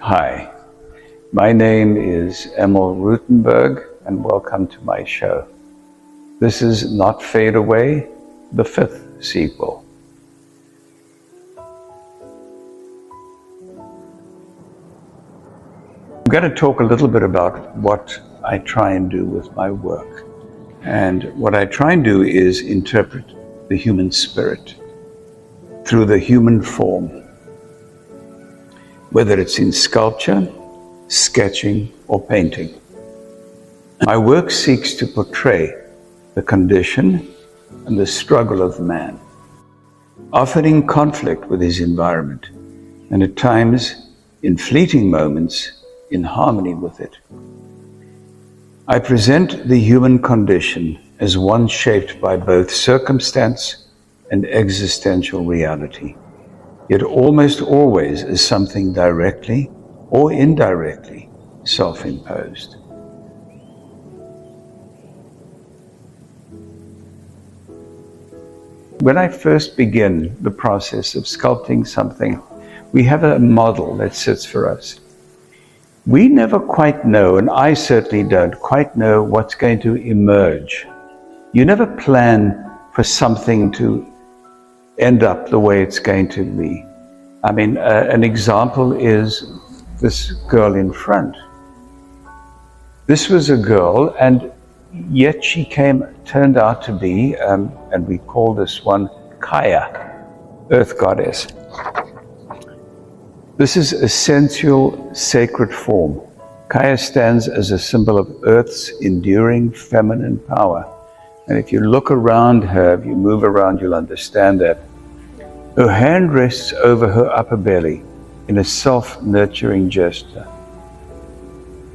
Hi, my name is Emil Rutenberg and welcome to my show. This is Not Fade Away, the 5th sequel. I'm going to talk a little bit about what I try and do with my work. And what I try and do is interpret the human spirit through the human form, whether it's in sculpture, sketching, or painting. My work seeks to portray the condition and the struggle of man, often in conflict with his environment, and at times, in fleeting moments, in harmony with it. I present the human condition as one shaped by both circumstance and existential reality, yet almost always as something directly or indirectly self-imposed. When I first begin the process of sculpting something, we have a model that sits for us. We never quite know, and I certainly don't quite know what's going to emerge. You never plan for something to end up the way it's going to be. I mean, an example is this girl in front. This was a girl, and yet she turned out to be, and we call this one Kaya, Earth Goddess. This is a sensual, sacred form. Kaya stands as a symbol of Earth's enduring feminine power. And if you look around her, if you move around, you'll understand that. Her hand rests over her upper belly in a self-nurturing gesture,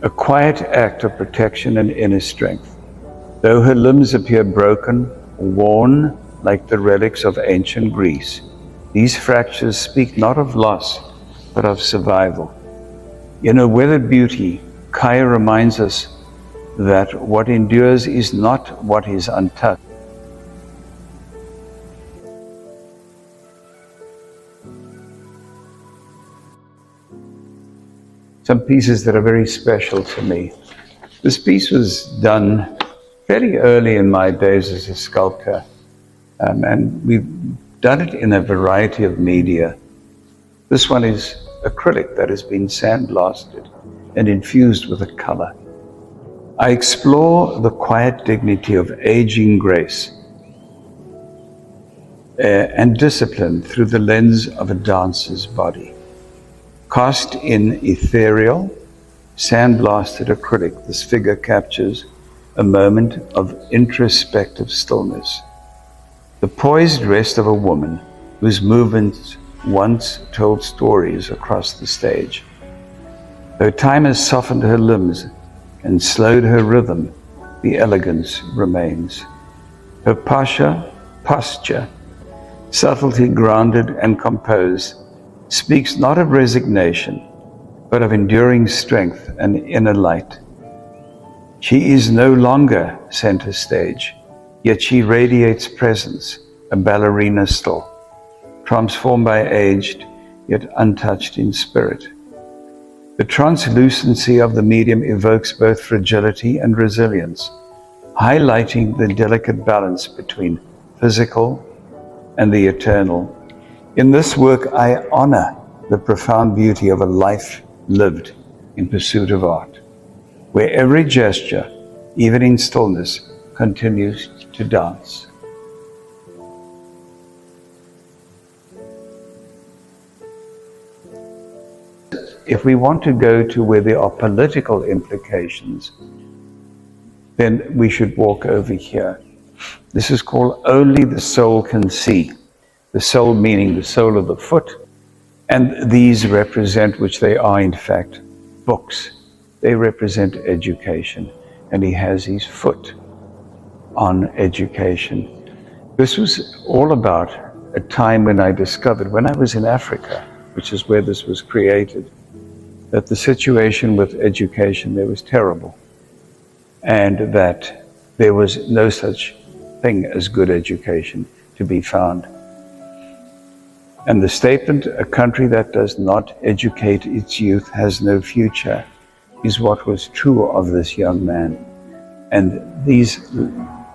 a quiet act of protection and inner strength. Though her limbs appear broken, worn like the relics of ancient Greece, these fractures speak not of loss, but of survival. In her weathered beauty, Kaya reminds us that what endures is not what is untouched. Some pieces that are very special to me. This piece was done fairly early in my days as a sculptor, and we've done it in a variety of media. This one is acrylic that has been sandblasted and infused with a color. I explore the quiet dignity of aging grace and discipline through the lens of a dancer's body. Cast in ethereal, sandblasted acrylic, this figure captures a moment of introspective stillness. The poised rest of a woman whose movements once told stories across the stage. Though time has softened her limbs and slowed her rhythm, the elegance remains. Her posture, subtlety grounded and composed, speaks not of resignation, but of enduring strength and inner light. She is no longer center stage, yet she radiates presence, a ballerina still, transformed by age, yet untouched in spirit. The translucency of the medium evokes both fragility and resilience, highlighting the delicate balance between physical and the eternal. In this work, I honor the profound beauty of a life lived in pursuit of art, where every gesture, even in stillness, continues to dance. If we want to go to where there are political implications, then we should walk over here. This is called Only the Soul Can See. The soul meaning the sole of the foot. And these represent, which they are in fact, books. They represent education. And he has his foot on education. This was all about a time when I discovered, when I was in Africa, which is where this was created, that the situation with education there was terrible, and that there was no such thing as good education to be found. And the statement, "A country that does not educate its youth has no future," is what was true of this young man. And the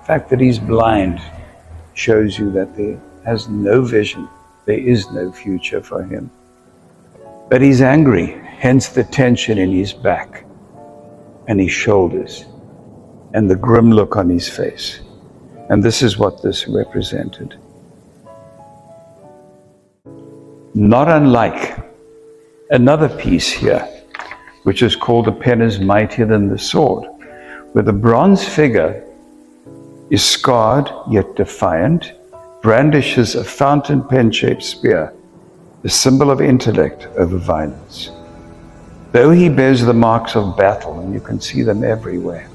fact that he's blind shows you that there has no vision. There is no future for him. But he's angry, hence the tension in his back and his shoulders and the grim look on his face. And this is what this represented. Not unlike another piece here, which is called "The pen is mightier than the sword," where the bronze figure is scarred yet defiant, brandishes a fountain pen-shaped spear, the symbol of intellect over violence. Though he bears the marks of battle, and you can see them everywhere,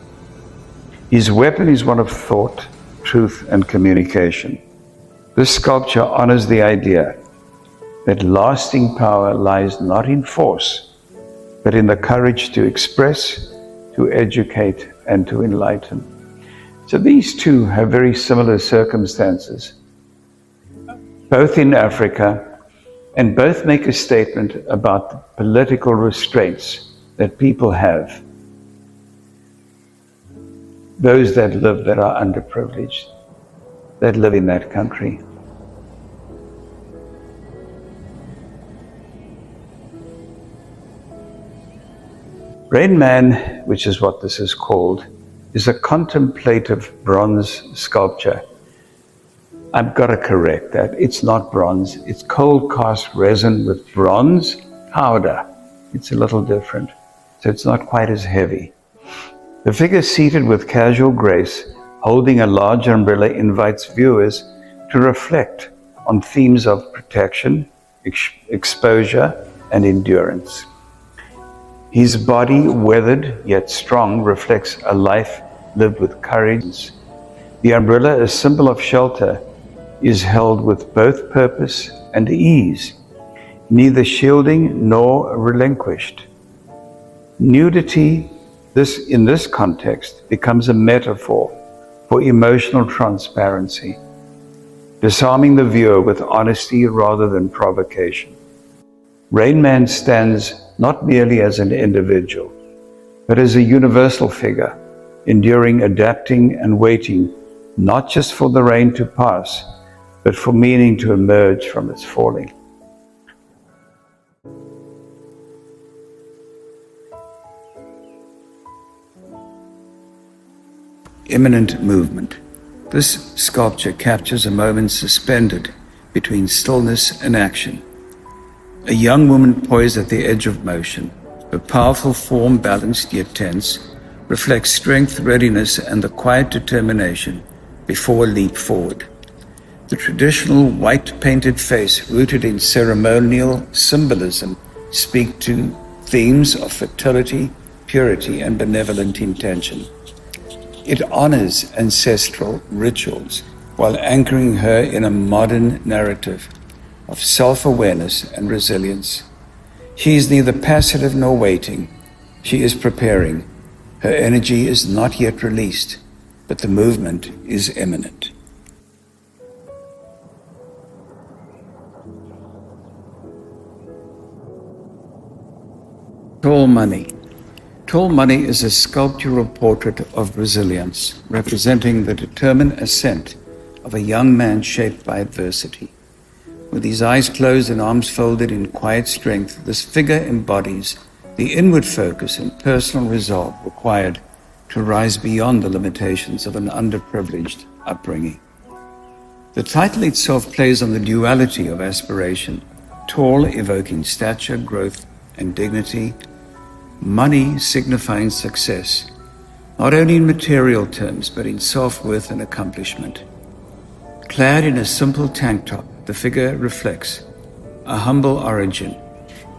his weapon is one of thought, truth, and communication. This sculpture honors the idea that lasting power lies not in force, but in the courage to express, to educate, and to enlighten. So these two have very similar circumstances, both in Africa, and both make a statement about the political restraints that people have, those that are underprivileged, that live in that country. Rain Man, which is what this is called, is a contemplative bronze sculpture. I've got to correct that. It's not bronze. It's cold cast resin with bronze powder. It's a little different, so it's not quite as heavy. The figure seated with casual grace, holding a large umbrella, invites viewers to reflect on themes of protection, exposure, and endurance. His body, weathered yet strong, reflects a life lived with courage. The umbrella, a symbol of shelter, is held with both purpose and ease, neither shielding nor relinquished. Nudity, in this context, becomes a metaphor for emotional transparency, disarming the viewer with honesty rather than provocation. Rain Man stands not merely as an individual, but as a universal figure, enduring, adapting, and waiting, not just for the rain to pass, but for meaning to emerge from its falling. Imminent movement. This sculpture captures a moment suspended between stillness and action. A young woman poised at the edge of motion, her powerful form, balanced yet tense, reflects strength, readiness, and the quiet determination before a leap forward. The traditional white painted face, rooted in ceremonial symbolism, speak to themes of fertility, purity, and benevolent intention. It honors ancestral rituals while anchoring her in a modern narrative of self-awareness and resilience. She is neither passive nor waiting. She is preparing. Her energy is not yet released, but the movement is imminent. Tall Money. Tall Money is a sculptural portrait of resilience, representing the determined ascent of a young man shaped by adversity. With his eyes closed and arms folded in quiet strength, this figure embodies the inward focus and personal resolve required to rise beyond the limitations of an underprivileged upbringing. The title itself plays on the duality of aspiration, tall evoking stature, growth, and dignity, money signifying success, not only in material terms, but in self-worth and accomplishment. Clad in a simple tank top, the figure reflects a humble origin,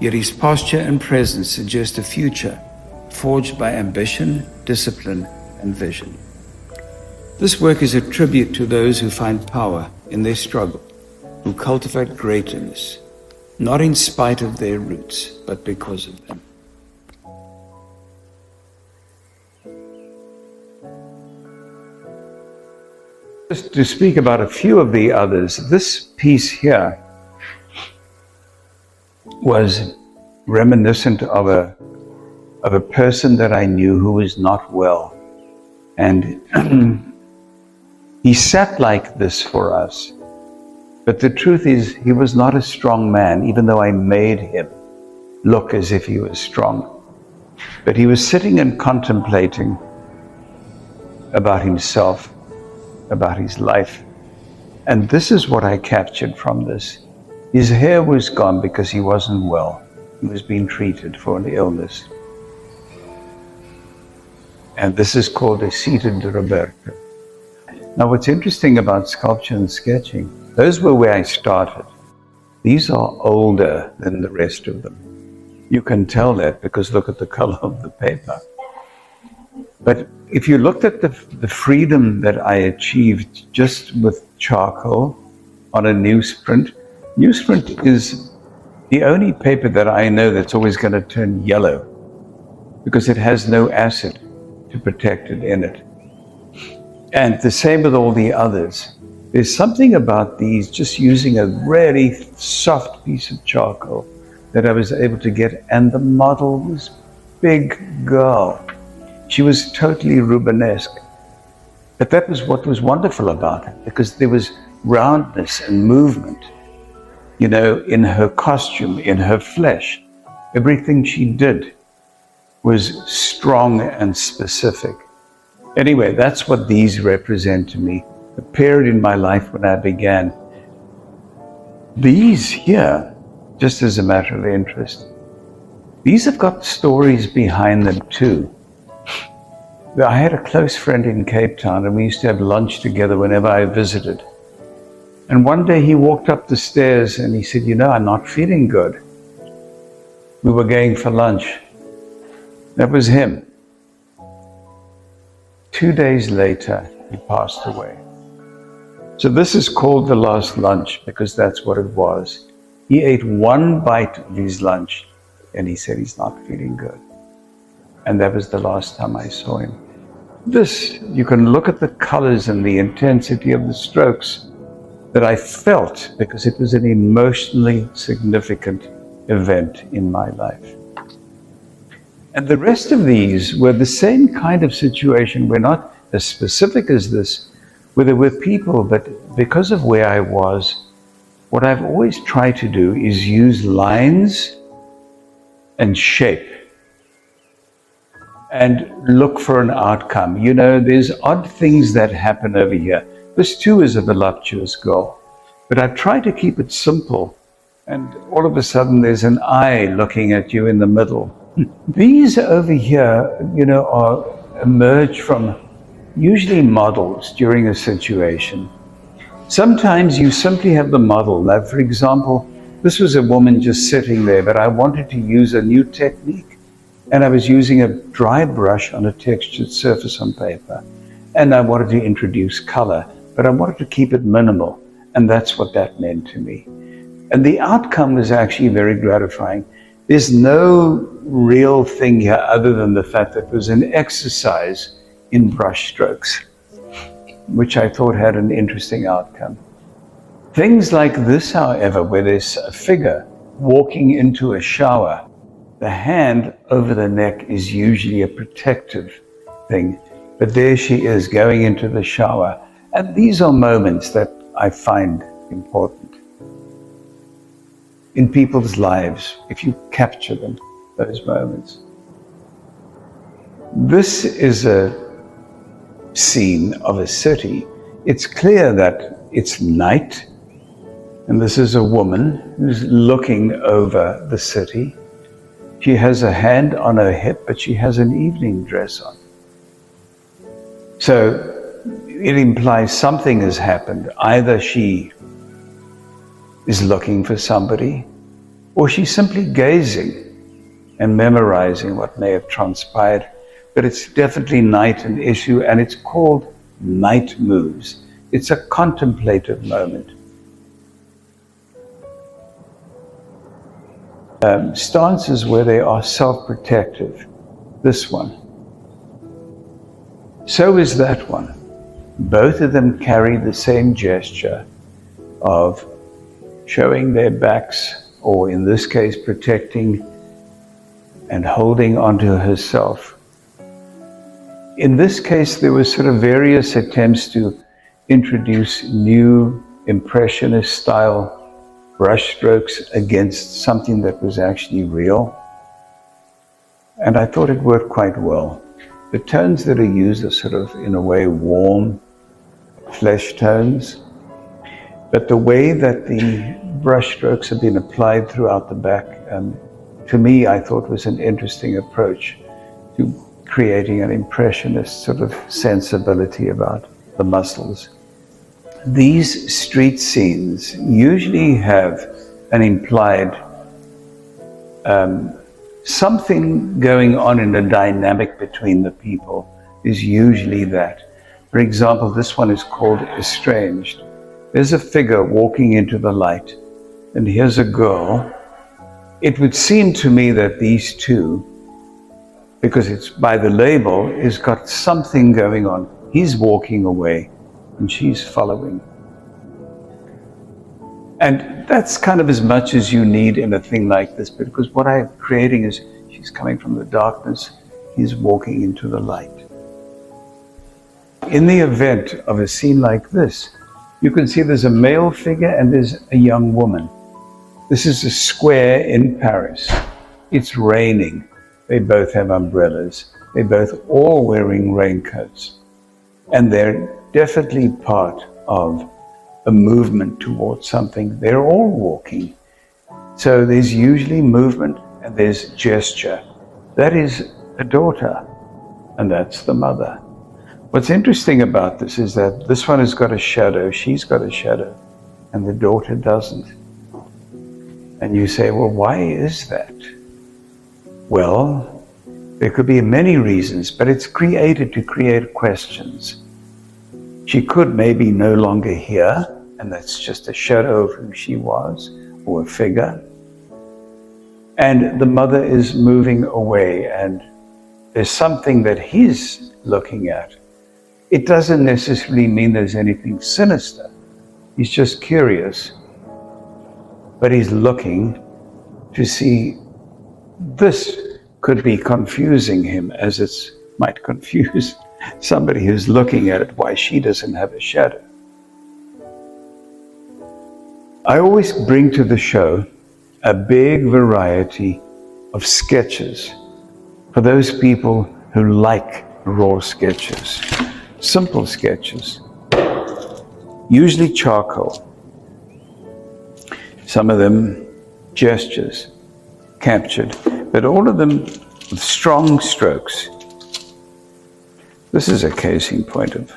yet his posture and presence suggest a future forged by ambition, discipline, and vision. This work is a tribute to those who find power in their struggle, who cultivate greatness, not in spite of their roots, but because of them. Just to speak about a few of the others, this piece here was reminiscent of a person that I knew who was not well. And he sat like this for us. But the truth is, he was not a strong man, even though I made him look as if he was strong. But he was sitting and contemplating about himself, about his life. And this is what I captured from this. His hair was gone because he wasn't well. He was being treated for an illness. And this is called a seated Roberto. Now, what's interesting about sculpture and sketching, those were where I started. These are older than the rest of them. You can tell that because look at the color of the paper. But if you looked at the freedom that I achieved just with charcoal on a newsprint, newsprint is the only paper that I know that's always going to turn yellow because it has no acid to protect it in it. And the same with all the others. There's something about these, just using a really soft piece of charcoal that I was able to get. And the model was big girl. She was totally Rubenesque. But that was what was wonderful about it, because there was roundness and movement, you know, in her costume, in her flesh. Everything she did was strong and specific. Anyway, that's what these represent to me, a period in my life when I began. These here, just as a matter of interest, these have got stories behind them too. I had a close friend in Cape Town, and we used to have lunch together whenever I visited. And one day he walked up the stairs and he said, "You know, I'm not feeling good." We were going for lunch. That was him. 2 days later, he passed away. So this is called the last lunch because that's what it was. He ate one bite of his lunch and he said he's not feeling good. And that was the last time I saw him. This, you can look at the colors and the intensity of the strokes that I felt because it was an emotionally significant event in my life. And the rest of these were the same kind of situation. We're not as specific as this, where there were people, but because of where I was, what I've always tried to do is use lines and shape and look for an outcome. You know, there's odd things that happen over here. This too is a voluptuous girl, but I try to keep it simple, and all of a sudden there's an eye looking at you in the middle. These over here, you know, are emerged from usually models during a situation. Sometimes you simply have the model. Now, for example, this was a woman just sitting there, but I wanted to use a new technique. And I was using a dry brush on a textured surface on paper. And I wanted to introduce color, but I wanted to keep it minimal. And that's what that meant to me. And the outcome was actually very gratifying. There's no real thing here other than the fact that it was an exercise in brush strokes, which I thought had an interesting outcome. Things like this, however, where there's a figure walking into a shower, the hand over the neck is usually a protective thing, but there she is going into the shower. And these are moments that I find important in people's lives, if you capture them, those moments. This is a scene of a city. It's clear that it's night, and this is a woman who's looking over the city. She has a hand on her hip, but she has an evening dress on. So it implies something has happened. Either she is looking for somebody, or she's simply gazing and memorizing what may have transpired. But it's definitely night an issue, and it's called Night Moves. It's a contemplative moment. Stances where they are self-protective. This one. So is that one. Both of them carry the same gesture of showing their backs or in this case, protecting and holding onto herself. In this case, there were sort of various attempts to introduce new impressionist style brushstrokes against something that was actually real. And I thought it worked quite well. The tones that are used are sort of, in a way, warm flesh tones. But the way that the brushstrokes have been applied throughout the back, to me, I thought was an interesting approach to creating an impressionist sort of sensibility about the muscles. These street scenes usually have an implied something going on in the dynamic between the people is usually that. For example, this one is called Estranged. There's a figure walking into the light, and here's a girl. It would seem to me that these two, because it's by the label, has got something going on. He's walking away, and she's following. And that's kind of as much as you need in a thing like this, because what I'm creating is she's coming from the darkness, he's walking into the light. In the event of a scene like this, you can see there's a male figure and there's a young woman. This is a square in Paris. It's raining. They both have umbrellas. They're both all wearing raincoats. And they're definitely part of a movement towards something. They're all walking. So there's usually movement and there's gesture. That is a daughter, and that's the mother. What's interesting about this is that this one has got a shadow, she's got a shadow, and the daughter doesn't. And you say, well, why is that? Well, there could be many reasons, but it's created to create questions. She could maybe no longer hear, and that's just a shadow of who she was, or a figure. And the mother is moving away, and there's something that he's looking at. It doesn't necessarily mean there's anything sinister. He's just curious. But he's looking to see. This could be confusing him, as it might confuse somebody who's looking at it, why she doesn't have a shadow. I always bring to the show a big variety of sketches for those people who like raw sketches, simple sketches, usually charcoal, some of them gestures captured, but all of them with strong strokes. This is a casing point of.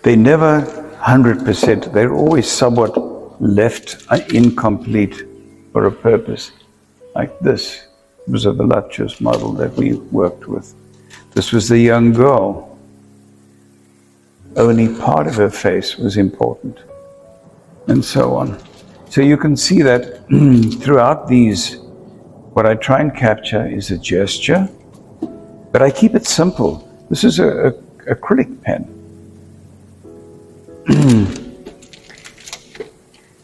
They never 100%, they're always somewhat left incomplete for a purpose. Like this was a voluptuous model that we worked with. This was the young girl. Only part of her face was important, and so on. So you can see that throughout these, what I try and capture is a gesture, but I keep it simple. This is a acrylic pen.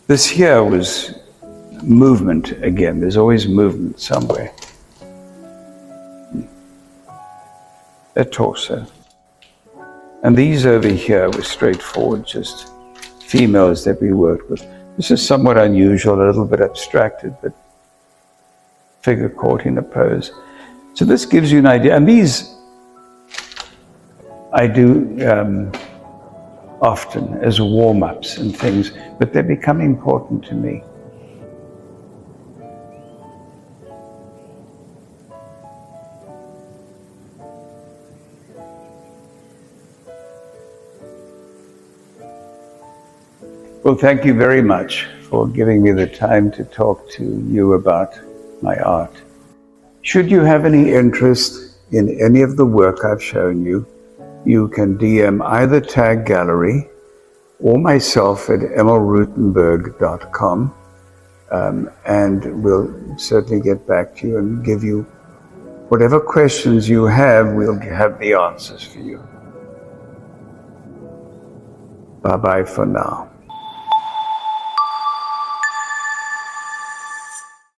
This here was movement again. There's always movement somewhere. A torso. And these over here were straightforward, just females that we worked with. This is somewhat unusual, a little bit abstracted, but figure caught in a pose. So this gives you an idea. And these I do often as warm-ups and things, but they become important to me. Well, thank you very much for giving me the time to talk to you about my art. Should you have any interest in any of the work I've shown you, you can DM either Tag Gallery or myself at emilrutenberg.com, and we'll certainly get back to you and give you whatever questions you have. We'll have the answers for you. Bye-bye for now.